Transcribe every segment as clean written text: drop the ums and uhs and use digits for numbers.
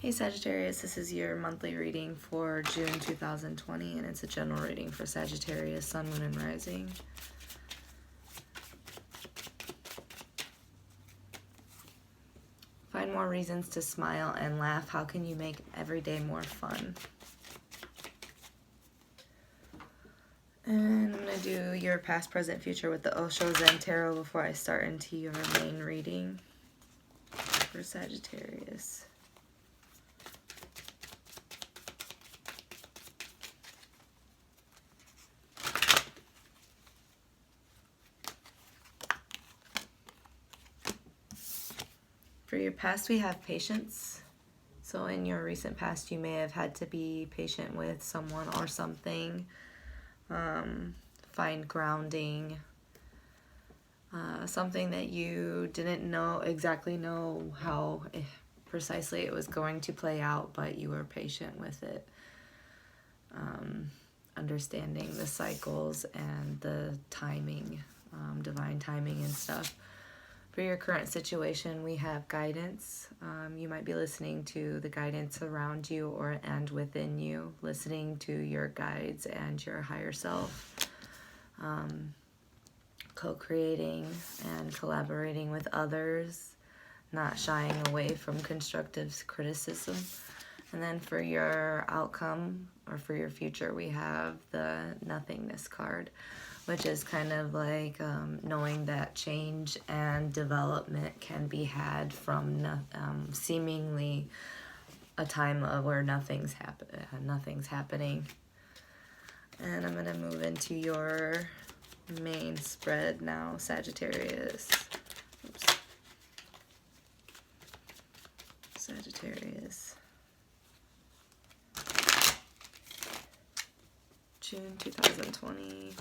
Hey Sagittarius, this is your monthly reading for June 2020, and it's a general reading for Sagittarius, Sun, Moon, and Rising. Find more reasons to smile and laugh. How can you make every day more fun? And I'm going to do your past, present, future with the Osho Zen Tarot before I start into your main reading for Sagittarius. For your past, we have patience. So in your recent past, you may have had to be patient with someone or something. Find grounding. Something that you didn't exactly know how precisely it was going to play out, but you were patient with it. Understanding the cycles and the timing, divine timing and stuff. For your current situation, we have guidance. You might be listening to the guidance around you and within you, listening to your guides and your higher self, co-creating and collaborating with others, not shying away from constructive criticism. And then for your outcome or for your future, we have the nothingness card, which is kind of like knowing that change and development can be had from seemingly a time of where nothing's happening. And I'm going to move into your main spread now, Sagittarius. Oops. Sagittarius. June 2020.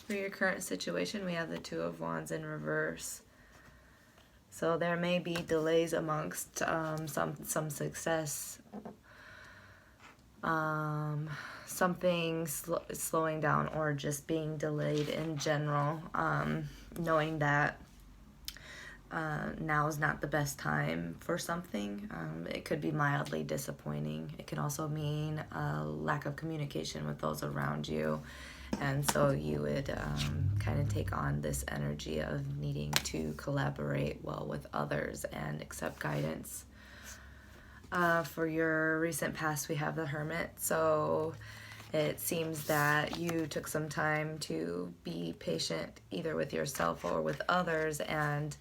For your current situation, we have the Two of Wands in reverse. So there may be delays amongst some success. Something slowing down or just being delayed in general. Knowing that now is not the best time for something. It could be mildly disappointing. It can also mean a lack of communication with those around you. And so you would kind of take on this energy of needing to collaborate well with others and accept guidance. For your recent past, we have the Hermit. So it seems that you took some time to be patient either with yourself or with others, and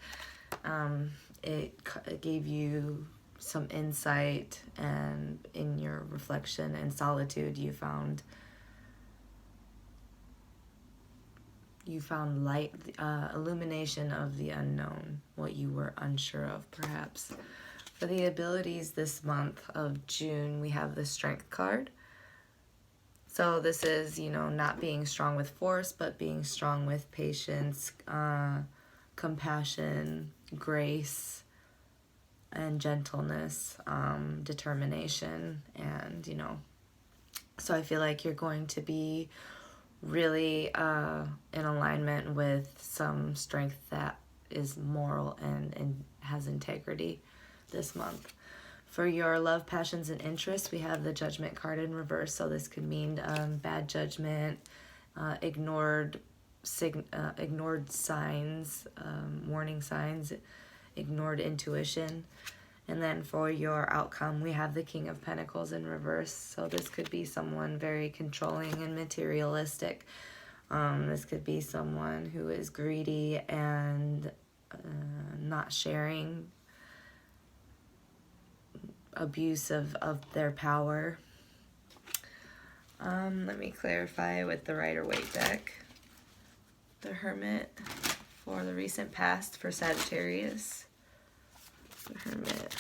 it gave you some insight, and in your reflection and solitude you found light, illumination of the unknown, what you were unsure of perhaps. For the abilities this month of June, we have the Strength card. So this is, not being strong with force, but being strong with patience, compassion, grace, and gentleness, determination, and, so I feel like you're going to be really in alignment with some strength that is moral and has integrity this month. For your love, passions, and interests, we have the Judgment card in reverse. So this could mean bad judgment, ignored signs, warning signs, ignored intuition. And then for your outcome, we have the King of Pentacles in reverse. So this could be someone very controlling and materialistic. This could be someone who is greedy and not sharing, abuse of their power. Let me clarify with the Rider-Waite deck. The Hermit for the recent past for Sagittarius. The Hermit.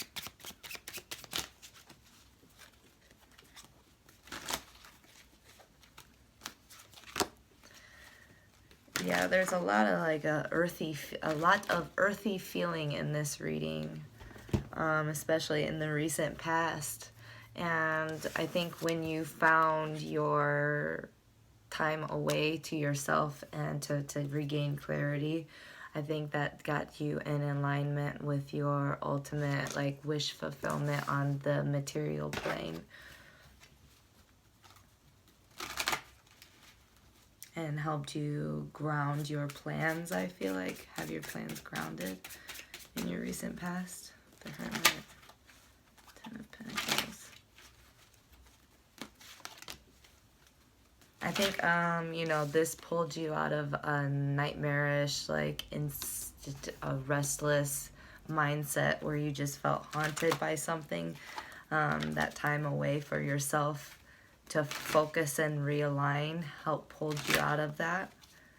Yeah, there's a lot of earthy feeling in this reading, especially in the recent past. And I think when you found your time away to yourself and to regain clarity. I think that got you in alignment with your ultimate like wish fulfillment on the material plane. And helped you ground your plans, I feel like. Have your plans grounded in your recent past. The Hermit, Ten of Pentacles. I think, you know, this pulled you out of a nightmarish, like, a restless mindset where you just felt haunted by something. That time away for yourself to focus and realign helped pull you out of that.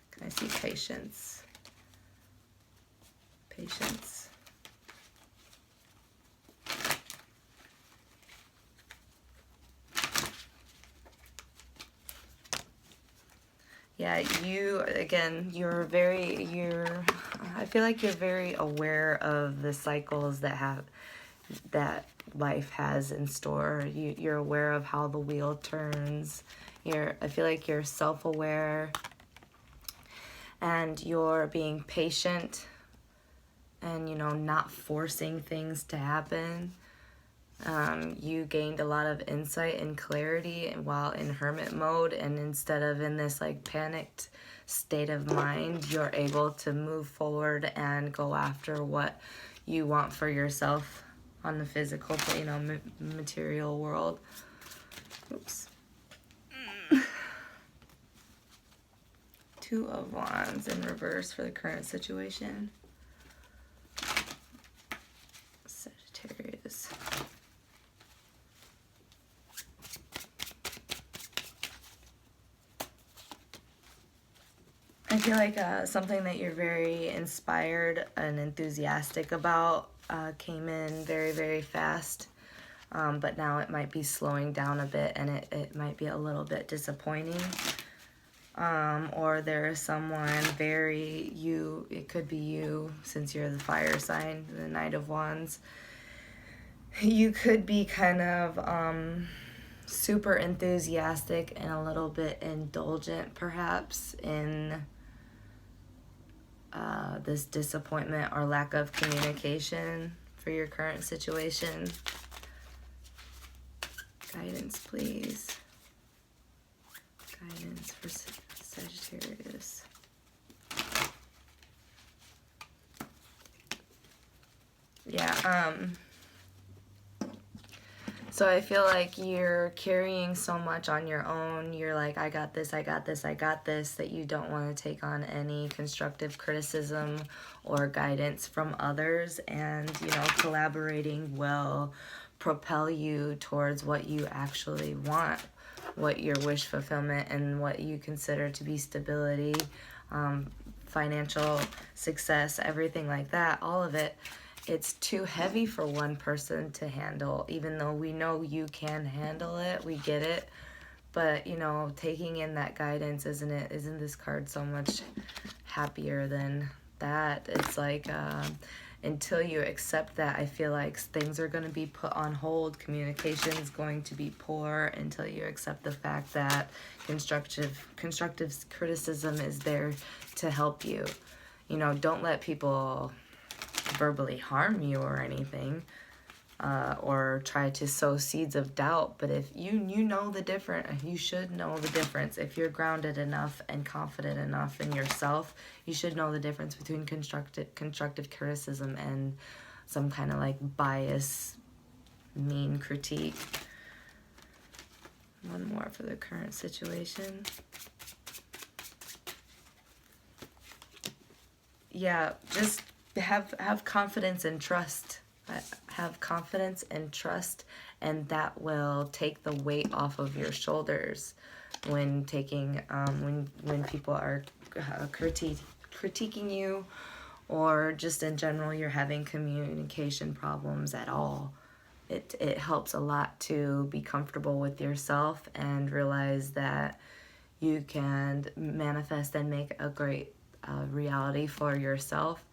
Can I see patience? Patience. Yeah, you, again, I feel like you're very aware of the cycles that life has in store. You're aware of how the wheel turns. I feel like you're self-aware, and you're being patient and, you know, not forcing things to happen. You gained a lot of insight and clarity while in hermit mode, and instead of in this like panicked state of mind, you're able to move forward and go after what you want for yourself on the physical, you know, material world. Oops. Two of Wands in reverse for the current situation. Sagittarius. I feel like something that you're very inspired and enthusiastic about came in very, very fast. But now it might be slowing down a bit, and it might be a little bit disappointing. Or there is someone it could be you, since you're the fire sign, the Knight of Wands. You could be kind of super enthusiastic and a little bit indulgent, perhaps, in this disappointment or lack of communication for your current situation. Guidance, please. Guidance for Sagittarius. Yeah, so I feel like you're carrying so much on your own. You're like, I got this, I got this, I got this, that you don't want to take on any constructive criticism or guidance from others. And, you know, collaborating will propel you towards what you actually want, what your wish fulfillment and what you consider to be stability, financial success, everything like that, all of it. It's too heavy for one person to handle, even though we know you can handle it, we get it. But, you know, taking in that guidance, isn't this card so much happier than that? It's like, until you accept that, I feel like things are going to be put on hold. Communication is going to be poor until you accept the fact that constructive criticism is there to help you. You know, don't let people verbally harm you or anything, or try to sow seeds of doubt. But if you know the difference, you should know the difference. If you're grounded enough and confident enough in yourself, you should know the difference between constructive criticism and some kind of like bias, mean critique. One more for the current situation. Yeah, just have confidence and trust. Have confidence and trust, and that will take the weight off of your shoulders when taking when people are critiquing you, or just in general you're having communication problems at all. It helps a lot to be comfortable with yourself and realize that you can manifest and make a great reality for yourself.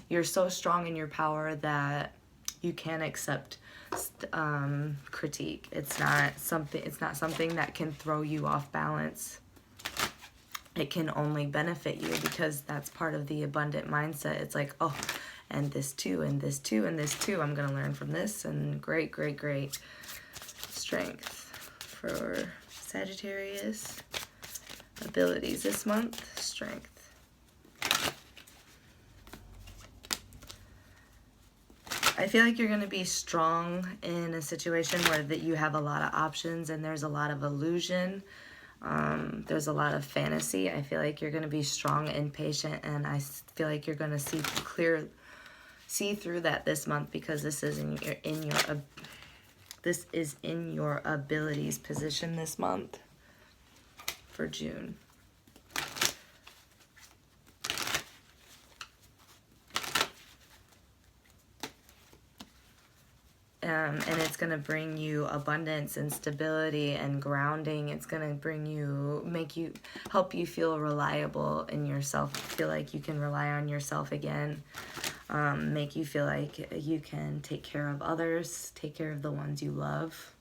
You're so strong in your power that you can accept critique. It's not something that can throw you off balance. it can only benefit you, because that's part of the abundant mindset. It's like, oh, and this too, and this too, and this too. I'm going to learn from this, and great, great, great. Strength for Sagittarius. Abilities this month, strength. I feel like you're going to be strong in a situation where that you have a lot of options and there's a lot of illusion. There's a lot of fantasy. I feel like you're going to be strong and patient, and I feel like you're going to see through that this month, because this is in your abilities position this month for June. And it's going to bring you abundance and stability and grounding. It's going to help you feel reliable in yourself, feel like you can rely on yourself again, make you feel like you can take care of others, take care of the ones you love.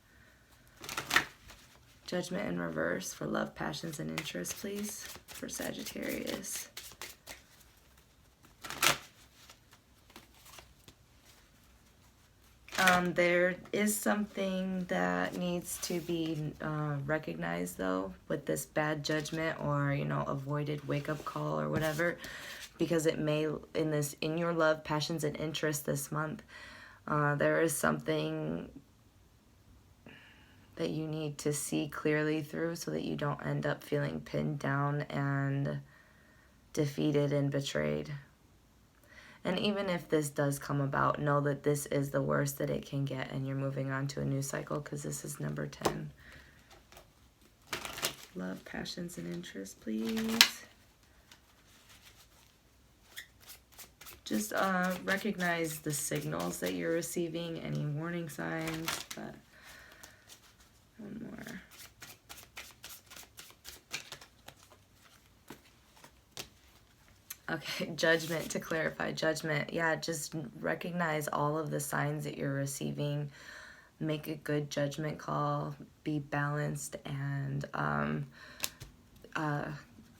Judgment in reverse for love, passions, and interests, please, for Sagittarius. There is something that needs to be recognized, though, with this bad judgment or, avoided wake-up call or whatever, because it may, in your love, passions, and interests this month, there is something that you need to see clearly through so that you don't end up feeling pinned down and defeated and betrayed. And even if this does come about, know that this is the worst that it can get, and you're moving on to a new cycle, because this is number 10. Love, passions, and interests, please. Just recognize the signals that you're receiving, any warning signs. But one more. Okay, judgment, to clarify, judgment. Yeah, just recognize all of the signs that you're receiving. Make a good judgment call. Be balanced and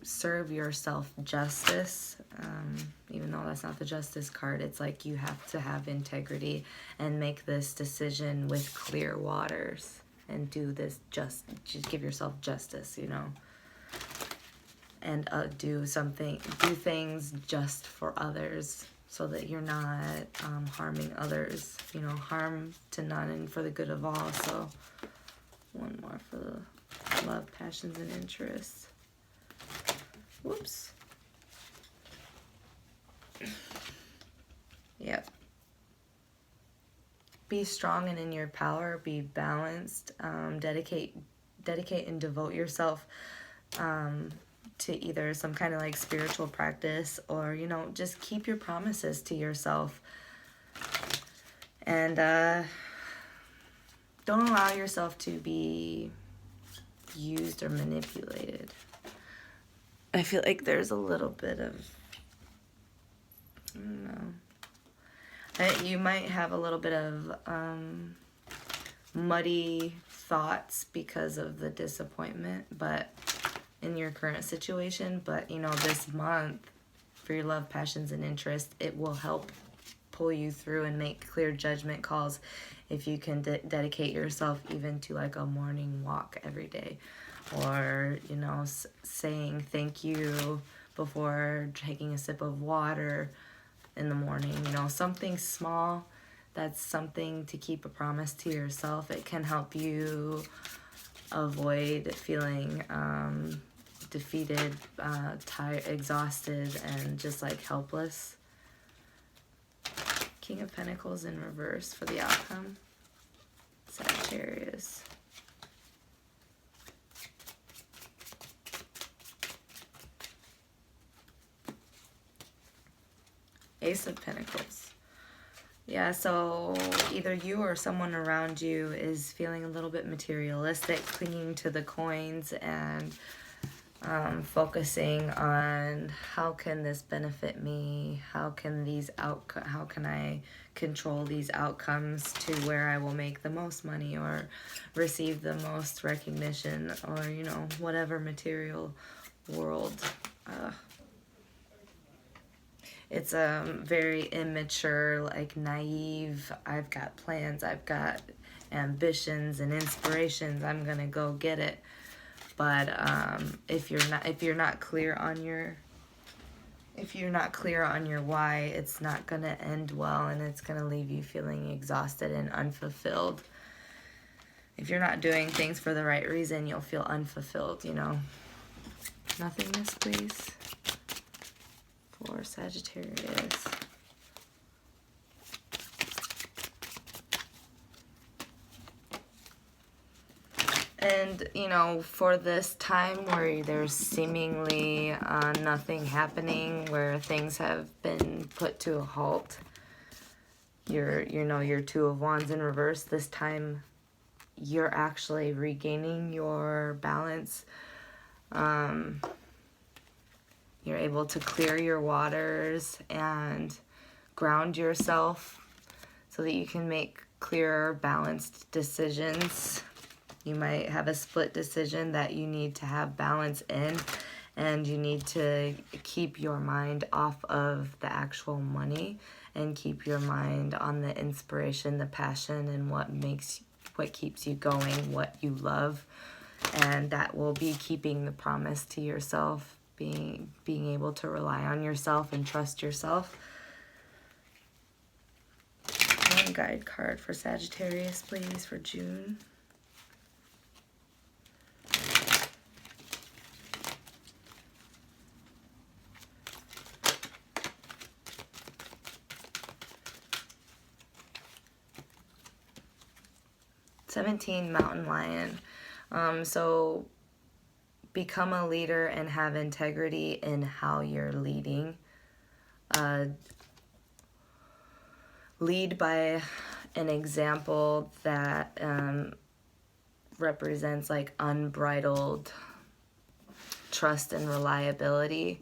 serve yourself justice. Even though that's not the justice card, it's like you have to have integrity and make this decision with clear waters and do this just give yourself justice, and do things just for others, so that you're not harming others, harm to none and for the good of all. So one more for the love, passions, and interests. Whoops. Yep. Be strong and in your power. Be balanced. Dedicate and devote yourself to either some kind of like spiritual practice, or just keep your promises to yourself, and don't allow yourself to be used or manipulated. I feel like there's a little bit of, I don't know, you might have a little bit of muddy thoughts because of the disappointment, but in your current situation, but this month for your love, passions, and interests, it will help pull you through and make clear judgment calls if you can dedicate yourself even to like a morning walk every day, or saying thank you before taking a sip of water in the morning. Something small, that's something to keep a promise to yourself. It can help you avoid feeling defeated, tired, exhausted, and just like helpless. King of Pentacles in reverse for the outcome. Sagittarius. Ace of Pentacles. Yeah, so either you or someone around you is feeling a little bit materialistic, clinging to the coins and focusing on how can this benefit me? How can I control these outcomes to where I will make the most money or receive the most recognition, or whatever material World. It's very immature, like naive. I've got plans, I've got ambitions and inspirations. I'm gonna go get it. But if you're not clear on your why, it's not gonna end well, and it's gonna leave you feeling exhausted and unfulfilled. If you're not doing things for the right reason, you'll feel unfulfilled, you know. Nothingness, please, for Sagittarius. And, you know, for this time where there's seemingly nothing happening, where things have been put to a halt, your Two of Wands in reverse, this time you're actually regaining your balance. You're able to clear your waters and ground yourself so that you can make clearer, balanced decisions. You might have a split decision that you need to have balance in, and you need to keep your mind off of the actual money and keep your mind on the inspiration, the passion, and what keeps you going, what you love. And that will be keeping the promise to yourself, being able to rely on yourself and trust yourself. One guide card for Sagittarius, please, for June. Mountain Lion. So become a leader and have integrity in how you're leading. Lead by an example that represents like unbridled trust and reliability.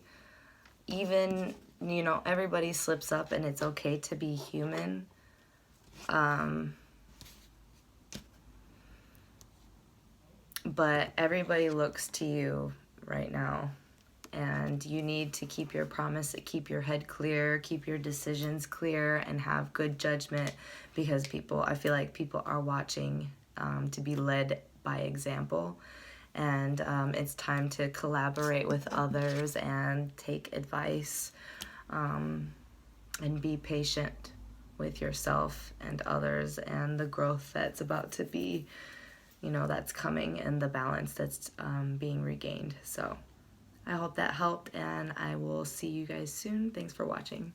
Even, you know, everybody slips up, and it's okay to be human. But everybody looks to you right now, and you need to keep your promise, keep your head clear, keep your decisions clear, and have good judgment, because I feel like people are watching to be led by example. And it's time to collaborate with others and take advice, and be patient with yourself and others, and the growth that's about to be, you know, that's coming, and the balance that's being regained. So I hope that helped, and I will see you guys soon. Thanks for watching.